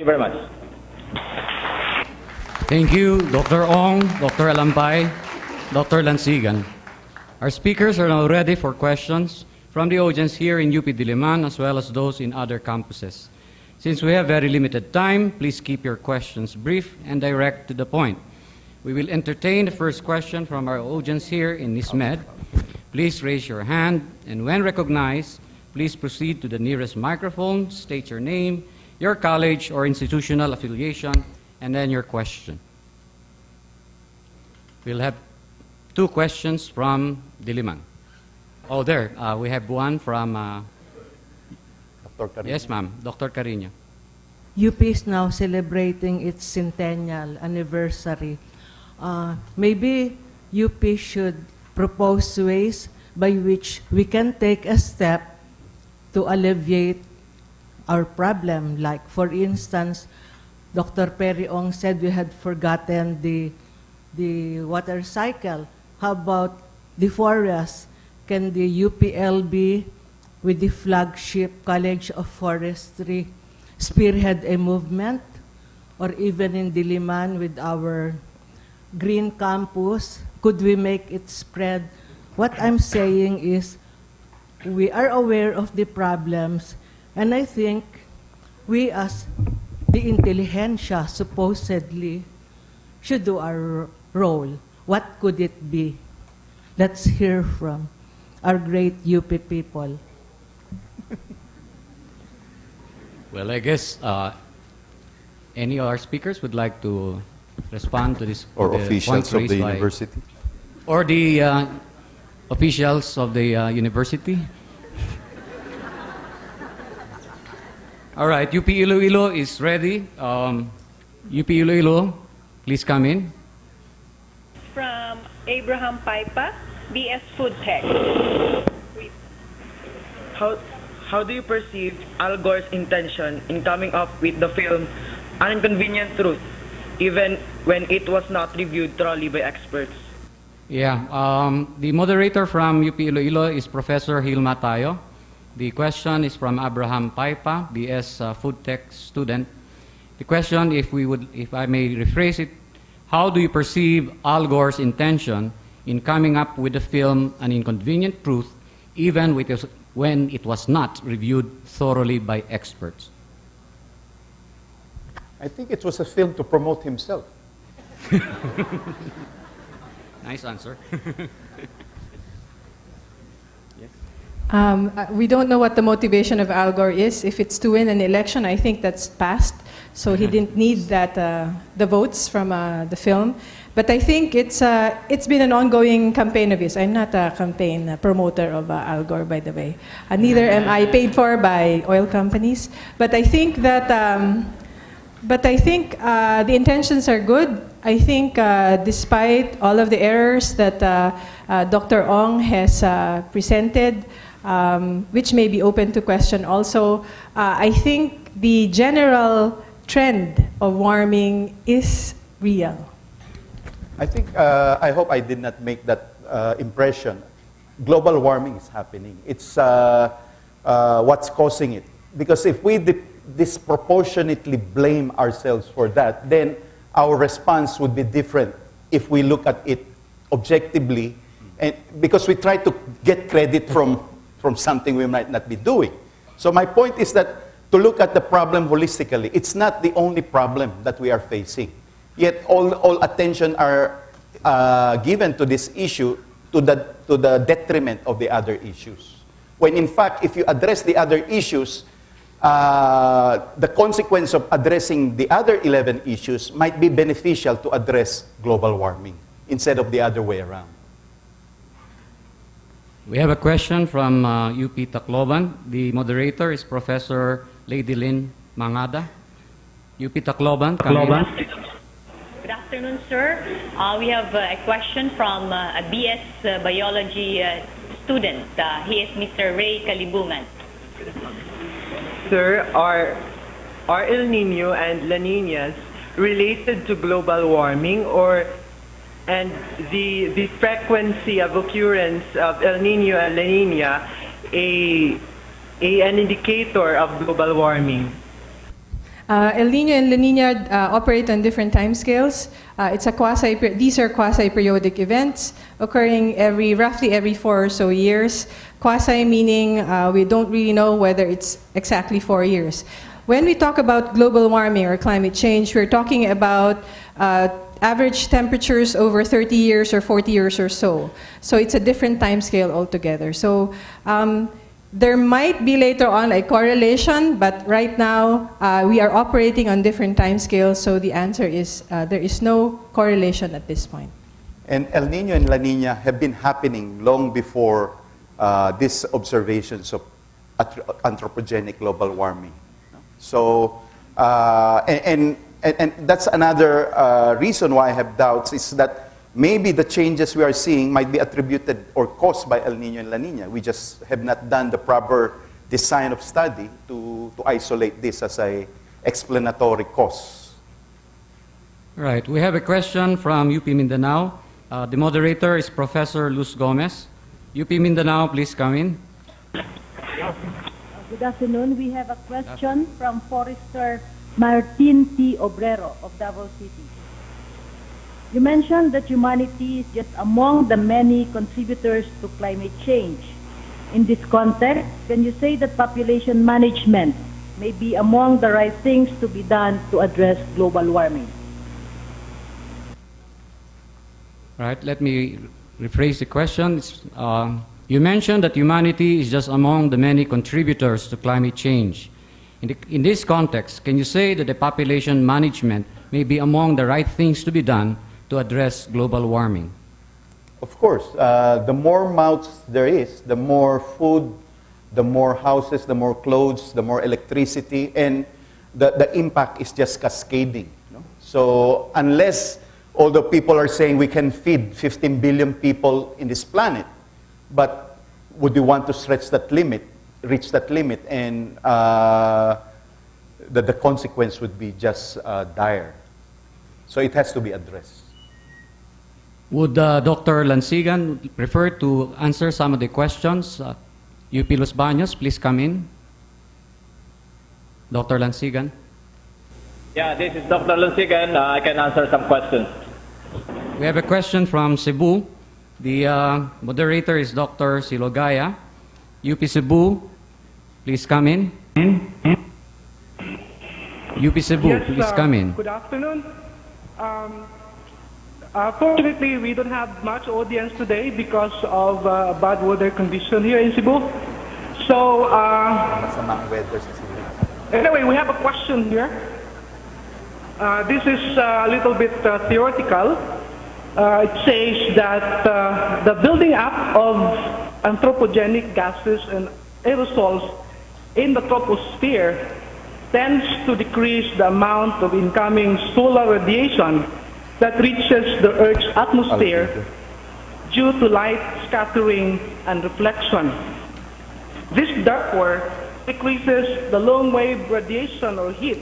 you very much. Thank you, Dr. Ong, Dr. Alampay, Dr. Lansigan. Our speakers are now ready for questions from the audience here in UP Diliman as well as those in other campuses. Since we have very limited time, please keep your questions brief and direct to the point. We will entertain the first question from our audience here in NISMED. Please raise your hand, and when recognized, please proceed to the nearest microphone, state your name, your college or institutional affiliation, and then your question. We'll have two questions from Diliman. Oh, there, we have one from... Dr. Carino. Yes, ma'am, Dr. Carino. UP is now celebrating its centennial anniversary. Maybe UP should propose ways by which we can take a step to alleviate our problem. Like, for instance, Dr. Perry Ong said we had forgotten the water cycle. How about the forest? Can the UPLB, with the flagship College of Forestry, spearhead a movement? Or even in Diliman with our green campus, could we make it spread? What I'm saying is we are aware of the problems, and I think we as the intelligentsia supposedly should do our role. What could it be? Let's hear from our great UP people. Well, I guess any of our speakers would like to respond to this. Or officials of the university. Or the officials of the university. All right, UP Iloilo is ready. UP Iloilo, please come in. From Abraham Paipa, BS Food Tech. How do you perceive Al Gore's intention in coming up with the film An Inconvenient Truth, even when it was not reviewed thoroughly by experts? Yeah, the moderator from UP Iloilo is Professor Hilma Tayo. The question is from Abraham Paipa, BS Food Tech student. The question, if I may rephrase it, how do you perceive Al Gore's intention in coming up with the film An Inconvenient Truth, even when it was not reviewed thoroughly by experts? I think it was a film to promote himself. Nice answer. We don't know what the motivation of Al Gore is. If it's to win an election, I think that's past. So he didn't need that the votes from the film. But I think it's been an ongoing campaign of his. I'm not a campaign promoter of Al Gore, by the way. Neither am I paid for by oil companies. But I think that the intentions are good. I think despite all of the errors that Dr. Ong has presented, which may be open to question also, I think the general trend of warming is real. I think, I hope I did not make that impression. Global warming is happening. It's what's causing it. Because if we disproportionately blame ourselves for that, then our response would be different if we look at it objectively, and because we try to get credit from something we might not be doing. So my point is that to look at the problem holistically, it's not the only problem that we are facing. Yet all attention are given to this issue to the detriment of the other issues. When in fact, if you address the other issues, the consequence of addressing the other 11 issues might be beneficial to address global warming instead of the other way around. We have a question from UP Tacloban. The moderator is Professor Lady Lynn Mangada. UP Tacloban. Good afternoon, sir. We have a question from a BS Biology student. He is Mr. Ray Kalibungan. Sir, are El Nino and La Niñas related to global warming, and the frequency of occurrence of El Nino and La Niña an indicator of global warming? El Nino and La Nina operate on different timescales. These are quasi-periodic events occurring roughly every 4 or so years. Quasi meaning we don't really know whether it's exactly 4 years. When we talk about global warming or climate change, we're talking about average temperatures over 30 years or 40 years or so. So it's a different timescale altogether. So there might be later on a correlation, but right now we are operating on different timescales, so the answer is there is no correlation at this point. And El Nino and La Nina have been happening long before these observations of anthropogenic global warming. So, and that's another reason why I have doubts, is that maybe the changes we are seeing might be attributed or caused by El Nino and La Nina. We just have not done the proper design of study to isolate this as a explanatory cause. Right. We have a question from UP Mindanao. The moderator is Professor Luz Gomez. UP Mindanao, please come in. Good afternoon. We have a question from Forester Martin T. Obrero of Davao City. You mentioned that humanity is just among the many contributors to climate change. In this context, can you say that population management may be among the right things to be done to address global warming? Right. Let me rephrase the question. You mentioned that humanity is just among the many contributors to climate change. In this context, can you say that the population management may be among the right things to be done to address global warming? Of course, the more mouths there is, the more food, the more houses, the more clothes, the more electricity, and the impact is just cascading. So unless, although people are saying we can feed 15 billion people in this planet, but would you want to stretch that limit, reach that limit, and the consequence would be just dire. So it has to be addressed. Would Dr. Lansigan prefer to answer some of the questions? UP Los Baños, please come in. Dr. Lansigan. Yeah, this is Dr. Lansigan. I can answer some questions. We have a question from Cebu. The moderator is Dr. Silogaya. UP Cebu, please come in. UP Cebu, Yes, please come in. Good afternoon. Fortunately, we don't have much audience today because of bad weather condition here in Cebu. So, anyway, we have a question here. This is a little bit theoretical. It says that the building up of anthropogenic gases and aerosols in the troposphere tends to decrease the amount of incoming solar radiation that reaches the Earth's atmosphere due to light scattering and reflection. This therefore decreases the long-wave radiation or heat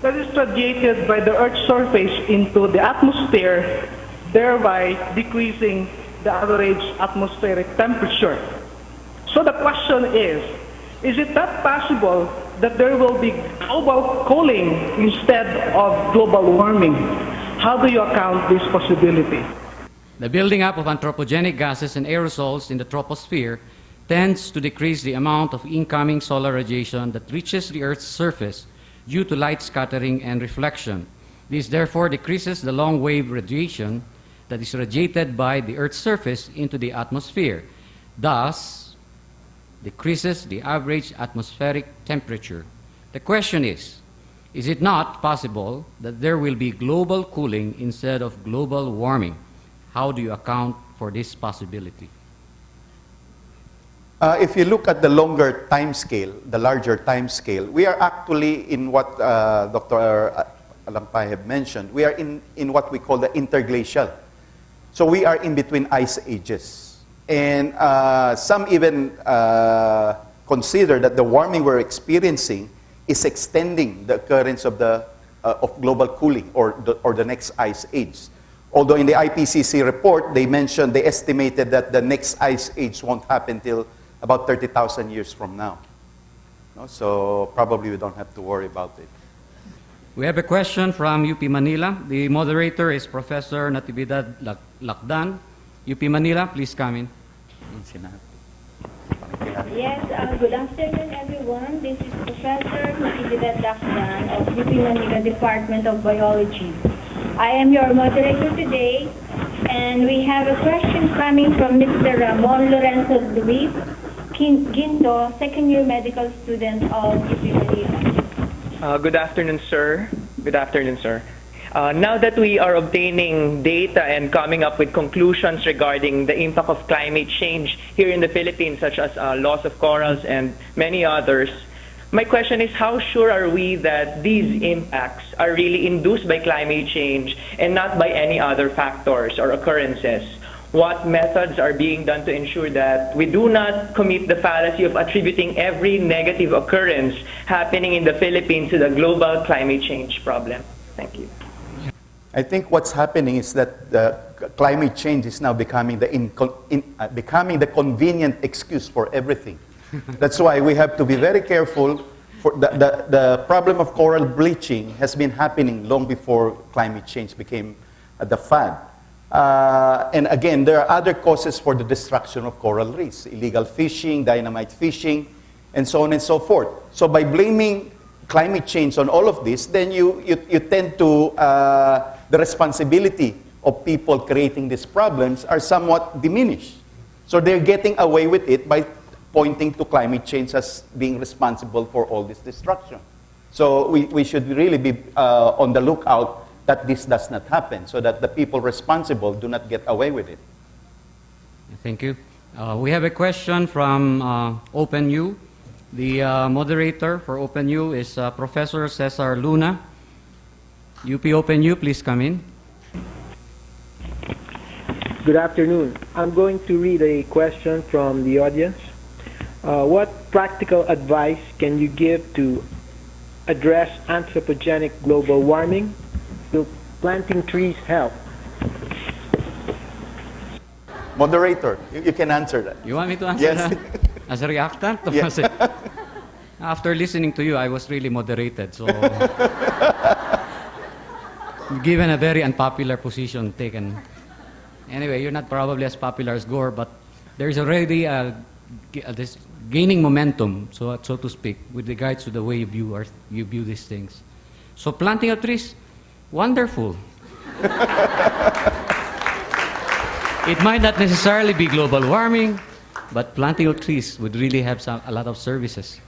that is radiated by the Earth's surface into the atmosphere, thereby decreasing the average atmospheric temperature. So the question is it not possible that there will be global cooling instead of global warming? How do you account this possibility? The building up of anthropogenic gases and aerosols in the troposphere tends to decrease the amount of incoming solar radiation that reaches the Earth's surface due to light scattering and reflection. This therefore decreases the long-wave radiation that is radiated by the Earth's surface into the atmosphere, thus decreases the average atmospheric temperature. The question is it not possible that there will be global cooling instead of global warming? How do you account for this possibility? If you look at the longer time scale, the larger time scale, we are actually in what Dr. Alampay have mentioned. We are in what we call the interglacial. So we are in between ice ages. And some even consider that the warming we're experiencing is extending the occurrence of global cooling or the next ice age. Although in the IPCC report, they estimated that the next ice age won't happen till about 30,000 years from now. No? So probably we don't have to worry about it. We have a question from UP Manila. The moderator is Professor Natividad Lacdan. UP Manila, please come in. Yes, good afternoon, everyone. This is Professor Natividad Lacdan of UP Manila Department of Biology. I am your moderator today, and we have a question coming from Mr. Ramon Lorenzo Luis Ginto, second-year medical student of UP Manila. Good afternoon, sir. Good afternoon, sir. Now that we are obtaining data and coming up with conclusions regarding the impact of climate change here in the Philippines, such as loss of corals and many others, my question is, how sure are we that these impacts are really induced by climate change and not by any other factors or occurrences? What methods are being done to ensure that we do not commit the fallacy of attributing every negative occurrence happening in the Philippines to the global climate change problem? Thank you. I think what's happening is that climate change is now becoming the convenient excuse for everything. That's why we have to be very careful. For the problem of coral bleaching has been happening long before climate change became the fad. And again, there are other causes for the destruction of coral reefs: illegal fishing, dynamite fishing, and so on and so forth. So by blaming climate change on all of this, then you tend to, the responsibility of people creating these problems are somewhat diminished. So they're getting away with it by pointing to climate change as being responsible for all this destruction. So we should really be on the lookout that this does not happen, so that the people responsible do not get away with it. Thank you. We have a question from OpenU. The moderator for OpenU is Professor Cesar Luna. UP OpenU, please come in. Good afternoon. I'm going to read a question from the audience. What practical advice can you give to address anthropogenic global warming? Will planting trees help? Moderator, you can answer that. You want me to answer Yes. that? As a reactant? Yes. After listening to you, I was really moderated. So, given a very unpopular position taken. Anyway, you're not probably as popular as Gore, but there's already this gaining momentum, so to speak, with regards to the way you view these things. So planting of trees, wonderful. It might not necessarily be global warming, but planting of trees would really have a lot of services.